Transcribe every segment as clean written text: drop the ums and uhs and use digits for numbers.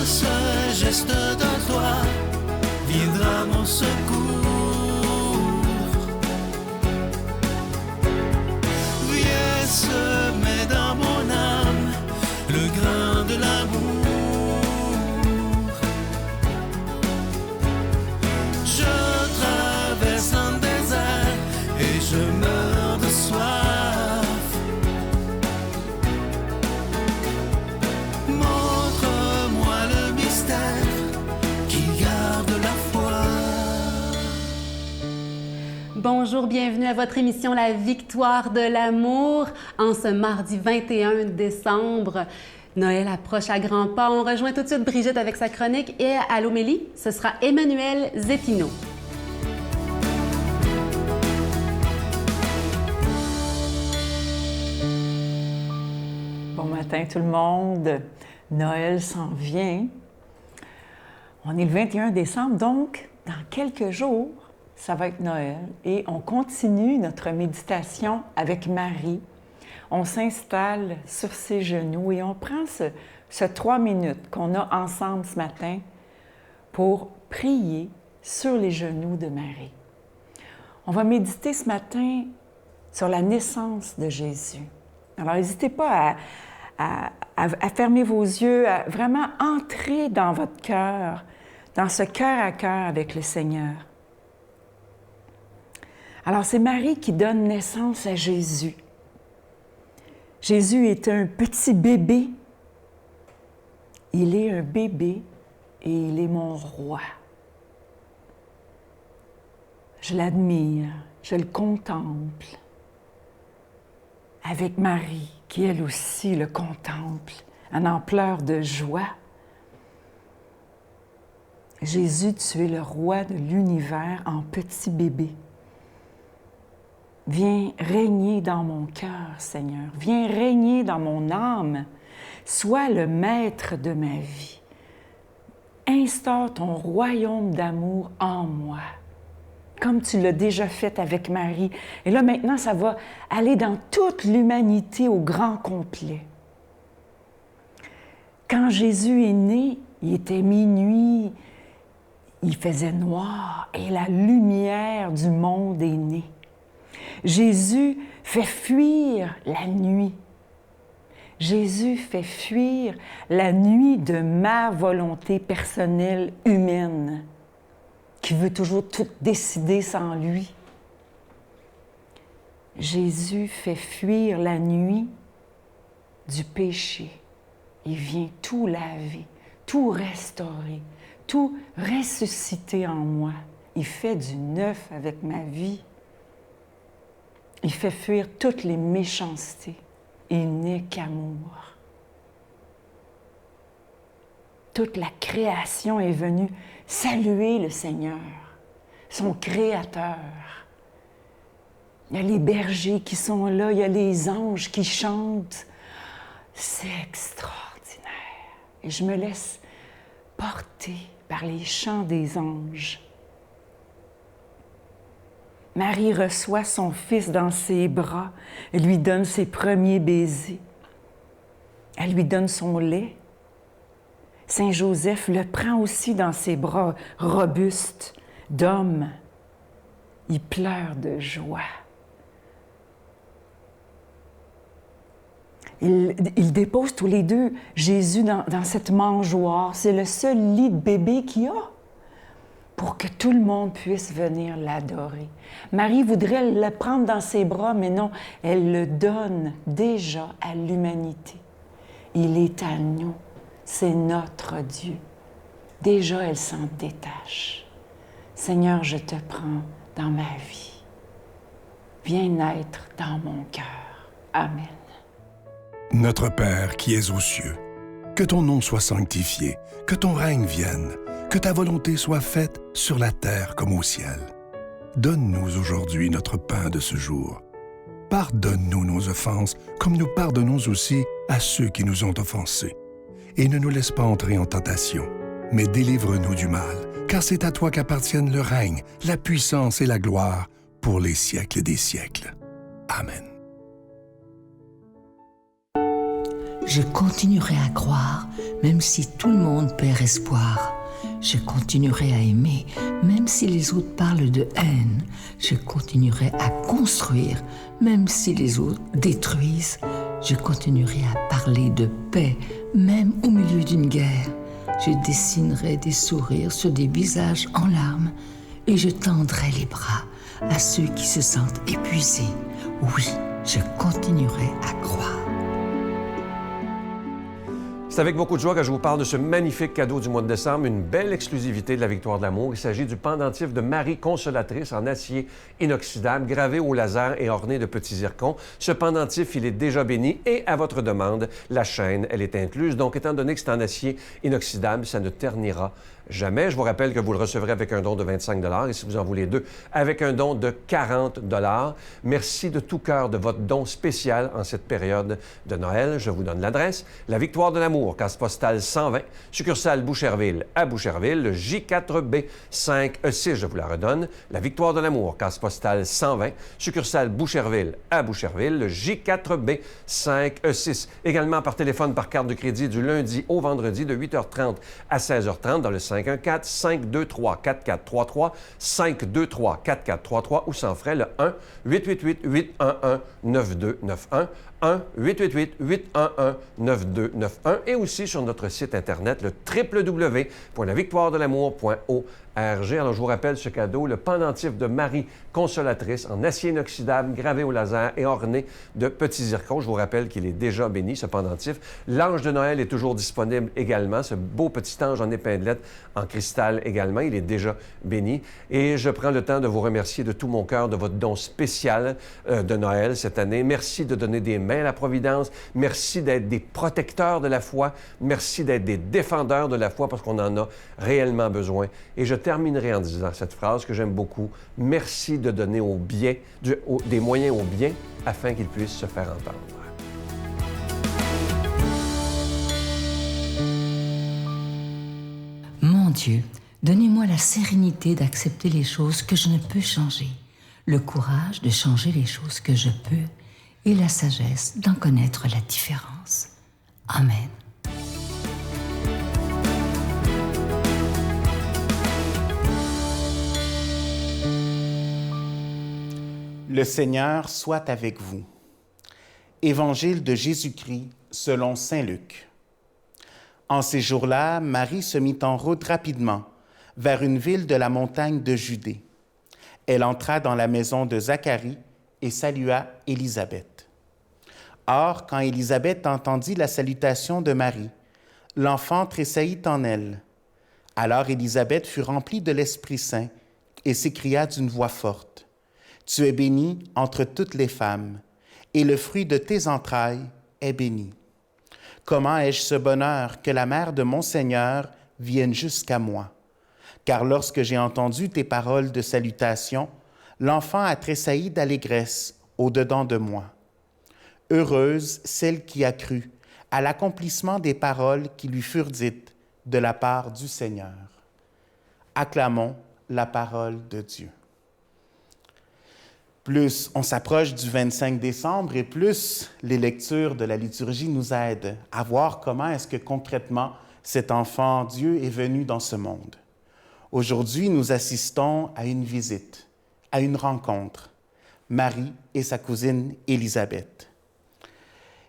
ce geste de toi viendra mon secours. Viens semer dans mon âme le grain de l'amour. Je traverse un désert et je meurs de soif. Montre-moi le mystère qui garde la foi. Bonjour, bienvenue à votre émission La Victoire de l'amour en ce mardi 21 décembre. Noël approche à grands pas. On rejoint tout de suite Brigitte avec sa chronique et à l'homélie, ce sera Emmanuel Zépinot. Bon matin tout le monde. Noël s'en vient. On est le 21 décembre, donc dans quelques jours, ça va être Noël. Et on continue notre méditation avec Marie. On s'installe sur ses genoux et on prend ce 3 minutes qu'on a ensemble ce matin pour prier sur les genoux de Marie. On va méditer ce matin sur la naissance de Jésus. Alors, n'hésitez pas à fermer vos yeux, à vraiment entrer dans votre cœur, dans ce cœur à cœur avec le Seigneur. Alors, c'est Marie qui donne naissance à Jésus. Jésus est un petit bébé. Il est un bébé et il est mon roi. Je l'admire, je le contemple. Avec Marie, qui elle aussi le contemple, en pleurs de joie. Jésus, tu es le roi de l'univers en petit bébé. Viens régner dans mon cœur, Seigneur. Viens régner dans mon âme. Sois le maître de ma vie. Instaure ton royaume d'amour en moi, comme tu l'as déjà fait avec Marie. Et là, maintenant, ça va aller dans toute l'humanité au grand complet. Quand Jésus est né, il était minuit, il faisait noir et la lumière du monde est née. Jésus fait fuir la nuit. Jésus fait fuir la nuit de ma volonté personnelle humaine, qui veut toujours tout décider sans lui. Jésus fait fuir la nuit du péché. Il vient tout laver, tout restaurer, tout ressusciter en moi. Il fait du neuf avec ma vie. Il fait fuir toutes les méchancetés. Il n'est qu'amour. Toute la création est venue saluer le Seigneur, son Créateur. Il y a les bergers qui sont là, il y a les anges qui chantent. C'est extraordinaire. Et je me laisse porter par les chants des anges. Marie reçoit son fils dans ses bras, elle lui donne ses premiers baisers. Elle lui donne son lait. Saint Joseph le prend aussi dans ses bras robustes d'homme. Il pleure de joie. Ils déposent tous les deux Jésus dans cette mangeoire. C'est le seul lit de bébé qu'il y a pour que tout le monde puisse venir l'adorer. Marie voudrait le prendre dans ses bras, mais non, elle le donne déjà à l'humanité. Il est à nous. C'est notre Dieu. Déjà, elle s'en détache. Seigneur, je te prends dans ma vie. Viens naître dans mon cœur. Amen. Notre Père qui es aux cieux, que ton nom soit sanctifié, que ton règne vienne, que ta volonté soit faite sur la terre comme au ciel. Donne-nous aujourd'hui notre pain de ce jour. Pardonne-nous nos offenses, comme nous pardonnons aussi à ceux qui nous ont offensés. Et ne nous laisse pas entrer en tentation, mais délivre-nous du mal, car c'est à toi qu'appartiennent le règne, la puissance et la gloire pour les siècles des siècles. Amen. Je continuerai à croire, même si tout le monde perd espoir. Je continuerai à aimer, même si les autres parlent de haine. Je continuerai à construire, même si les autres détruisent. Je continuerai à parler de paix, même au milieu d'une guerre. Je dessinerai des sourires sur des visages en larmes et je tendrai les bras à ceux qui se sentent épuisés. Oui, je continuerai à croire. C'est avec beaucoup de joie que je vous parle de ce magnifique cadeau du mois de décembre, une belle exclusivité de la Victoire de l'amour. Il s'agit du pendentif de Marie Consolatrice en acier inoxydable, gravé au laser et orné de petits zircons. Ce pendentif, il est déjà béni et à votre demande, la chaîne, elle est incluse. Donc, étant donné que c'est en acier inoxydable, ça ne ternira jamais. Je vous rappelle que vous le recevrez avec un don de 25 $ et si vous en voulez deux, avec un don de 40 $. Merci de tout cœur de votre don spécial en cette période de Noël. Je vous donne l'adresse. La Victoire de l'amour, case postale 120, succursale Boucherville à Boucherville, le J4B 5E6, je vous la redonne. La Victoire de l'amour, case postale 120, succursale Boucherville à Boucherville, le J4B 5E6. Également par téléphone, par carte de crédit du lundi au vendredi de 8h30 à 16h30 dans le 514-523-4433, 523-4433 ou sans frais le 1-888-811-9291, 1-888-811-9291 et aussi sur notre site Internet, le www.lavictoiredelamour.org. Alors, je vous rappelle ce cadeau, le pendentif de Marie Consolatrice en acier inoxydable, gravé au laser et orné de petits zircons. Je vous rappelle qu'il est déjà béni, ce pendentif. L'ange de Noël est toujours disponible également, ce beau petit ange en épinglette en cristal également. Il est déjà béni. Et je prends le temps de vous remercier de tout mon cœur de votre don spécial de Noël cette année. Merci de donner des mains à la Providence. Merci d'être des protecteurs de la foi. Merci d'être des défendeurs de la foi parce qu'on en a réellement besoin. Et je terminerai en disant cette phrase que j'aime beaucoup. Merci de donner des moyens au bien afin qu'ils puissent se faire entendre. Mon Dieu, donnez-moi la sérénité d'accepter les choses que je ne peux changer, le courage de changer les choses que je peux et la sagesse d'en connaître la différence. Amen. Le Seigneur soit avec vous. Évangile de Jésus-Christ selon saint Luc. En ces jours-là, Marie se mit en route rapidement vers une ville de la montagne de Judée. Elle entra dans la maison de Zacharie et salua Élisabeth. Or, quand Élisabeth entendit la salutation de Marie, l'enfant tressaillit en elle. Alors Élisabeth fut remplie de l'Esprit Saint et s'écria d'une voix forte: Tu es bénie entre toutes les femmes, et le fruit de tes entrailles est béni. Comment ai-je ce bonheur que la mère de mon Seigneur vienne jusqu'à moi? Car lorsque j'ai entendu tes paroles de salutation, l'enfant a tressailli d'allégresse au-dedans de moi. Heureuse celle qui a cru à l'accomplissement des paroles qui lui furent dites de la part du Seigneur. Acclamons la parole de Dieu. Plus on s'approche du 25 décembre et plus les lectures de la liturgie nous aident à voir comment est-ce que concrètement cet enfant Dieu est venu dans ce monde. Aujourd'hui, nous assistons à une visite, à une rencontre, Marie et sa cousine Élisabeth.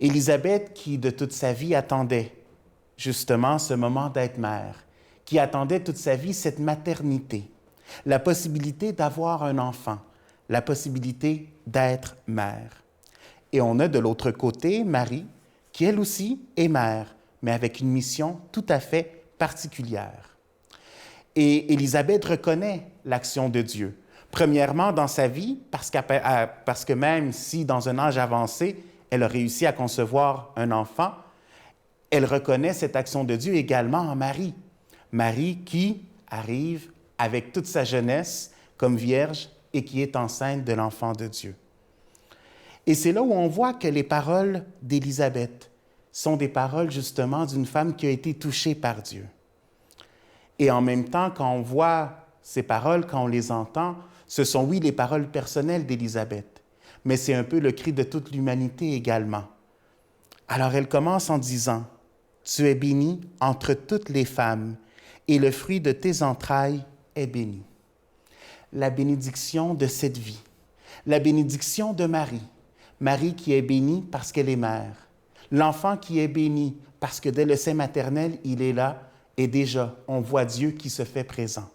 Élisabeth qui, de toute sa vie, attendait justement ce moment d'être mère, qui attendait toute sa vie cette maternité, la possibilité d'avoir un enfant, la possibilité d'être mère. Et on a de l'autre côté Marie, qui elle aussi est mère, mais avec une mission tout à fait particulière. Et Élisabeth reconnaît l'action de Dieu. Premièrement, dans sa vie, parce que même si dans un âge avancé, elle a réussi à concevoir un enfant, elle reconnaît cette action de Dieu également en Marie. Marie qui arrive avec toute sa jeunesse comme vierge et qui est enceinte de l'enfant de Dieu. Et c'est là où on voit que les paroles d'Élisabeth sont des paroles justement d'une femme qui a été touchée par Dieu. Et en même temps, quand on voit ces paroles, quand on les entend, ce sont oui les paroles personnelles d'Élisabeth, mais c'est un peu le cri de toute l'humanité également. Alors elle commence en disant, « Tu es bénie entre toutes les femmes, et le fruit de tes entrailles est béni. » La bénédiction de cette vie, la bénédiction de Marie, Marie qui est bénie parce qu'elle est mère, l'enfant qui est béni parce que dès le sein maternel, il est là, et déjà, on voit Dieu qui se fait présent.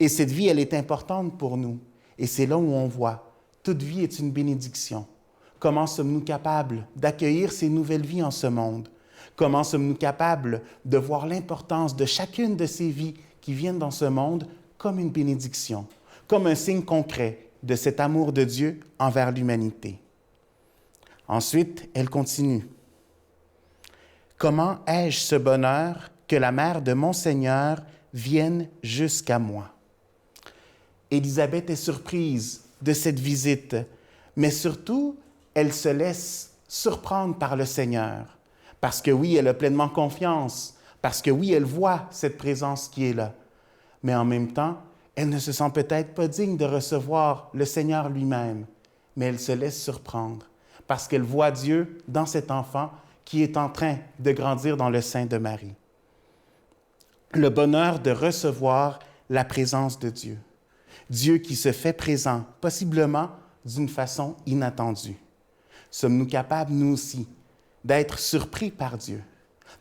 Et cette vie, elle est importante pour nous, et c'est là où on voit, toute vie est une bénédiction. Comment sommes-nous capables d'accueillir ces nouvelles vies en ce monde? Comment sommes-nous capables de voir l'importance de chacune de ces vies qui viennent dans ce monde comme une bénédiction, comme un signe concret de cet amour de Dieu envers l'humanité? Ensuite, elle continue. « Comment ai-je ce bonheur que la mère de mon Seigneur vienne jusqu'à moi? » Élisabeth est surprise de cette visite, mais surtout, elle se laisse surprendre par le Seigneur. Parce que oui, elle a pleinement confiance, parce que oui, elle voit cette présence qui est là. Mais en même temps, elle ne se sent peut-être pas digne de recevoir le Seigneur lui-même, mais elle se laisse surprendre, parce qu'elle voit Dieu dans cet enfant qui est en train de grandir dans le sein de Marie. Le bonheur de recevoir la présence de Dieu. Dieu qui se fait présent, possiblement d'une façon inattendue. Sommes-nous capables, nous aussi, d'être surpris par Dieu,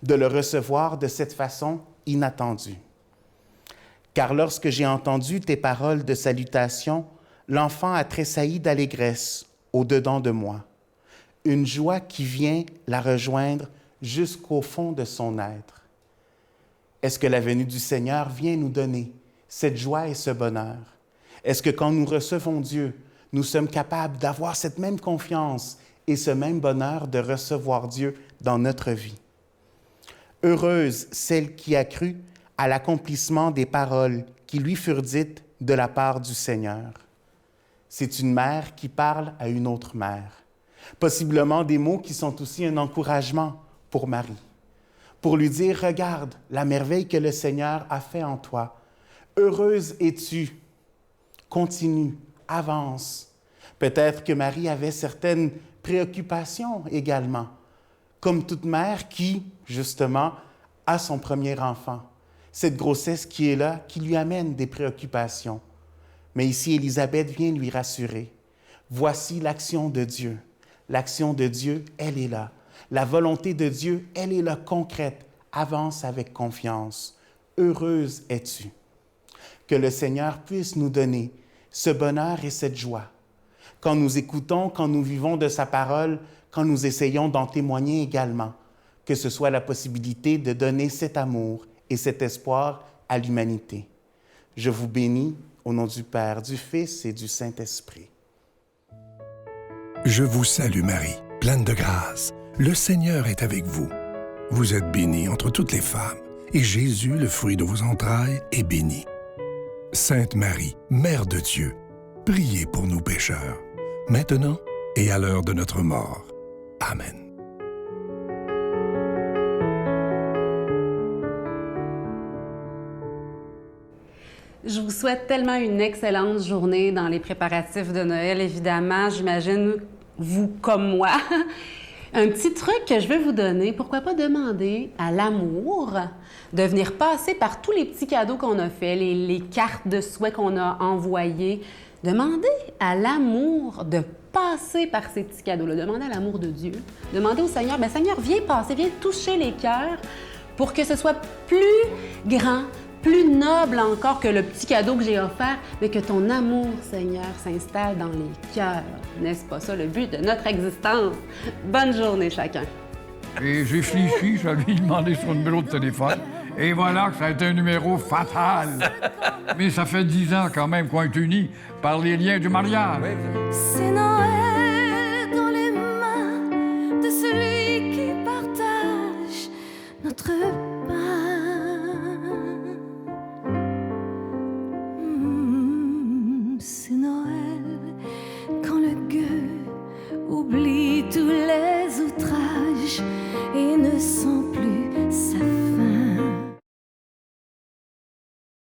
de le recevoir de cette façon inattendue? Car lorsque j'ai entendu tes paroles de salutation, l'enfant a tressailli d'allégresse au-dedans de moi. Une joie qui vient la rejoindre jusqu'au fond de son être. Est-ce que la venue du Seigneur vient nous donner cette joie et ce bonheur? Est-ce que quand nous recevons Dieu, nous sommes capables d'avoir cette même confiance et ce même bonheur de recevoir Dieu dans notre vie? Heureuse celle qui a cru à l'accomplissement des paroles qui lui furent dites de la part du Seigneur. C'est une mère qui parle à une autre mère. Possiblement des mots qui sont aussi un encouragement pour Marie, pour lui dire, regarde la merveille que le Seigneur a fait en toi. Heureuse es-tu. Continue, avance. Peut-être que Marie avait certaines préoccupations également, comme toute mère qui, justement, a son premier enfant. Cette grossesse qui est là, qui lui amène des préoccupations. Mais ici, Élisabeth vient lui rassurer. Voici l'action de Dieu. L'action de Dieu, elle est là. La volonté de Dieu, elle est là, concrète. Avance avec confiance. Heureuse es-tu. Que le Seigneur puisse nous donner ce bonheur et cette joie. Quand nous écoutons, quand nous vivons de sa parole, quand nous essayons d'en témoigner également, que ce soit la possibilité de donner cet amour et cet espoir à l'humanité. Je vous bénis au nom du Père, du Fils et du Saint-Esprit. Je vous salue Marie, pleine de grâce. Le Seigneur est avec vous. Vous êtes bénie entre toutes les femmes, et Jésus, le fruit de vos entrailles, est béni. Sainte Marie, Mère de Dieu, priez pour nous pécheurs, maintenant et à l'heure de notre mort. Amen. Je vous souhaite tellement une excellente journée dans les préparatifs de Noël, évidemment. J'imagine, vous comme moi. Un petit truc que je vais vous donner, pourquoi pas demander à l'amour de venir passer par tous les petits cadeaux qu'on a faits, les cartes de souhait qu'on a envoyées. Demandez à l'amour de passer par ces petits cadeaux-là. Demandez à l'amour de Dieu. Demandez au Seigneur, bien Seigneur, viens passer, viens toucher les cœurs pour que ce soit plus grand, plus noble encore que le petit cadeau que j'ai offert, mais que ton amour, Seigneur, s'installe dans les cœurs. N'est-ce pas ça le but de notre existence? Bonne journée chacun. Et j'ai fléchi, je lui ai demandé son numéro de téléphone. Et voilà que ça a été un numéro fatal. Mais ça fait 10 ans quand même qu'on est unis par les liens du mariage. C'est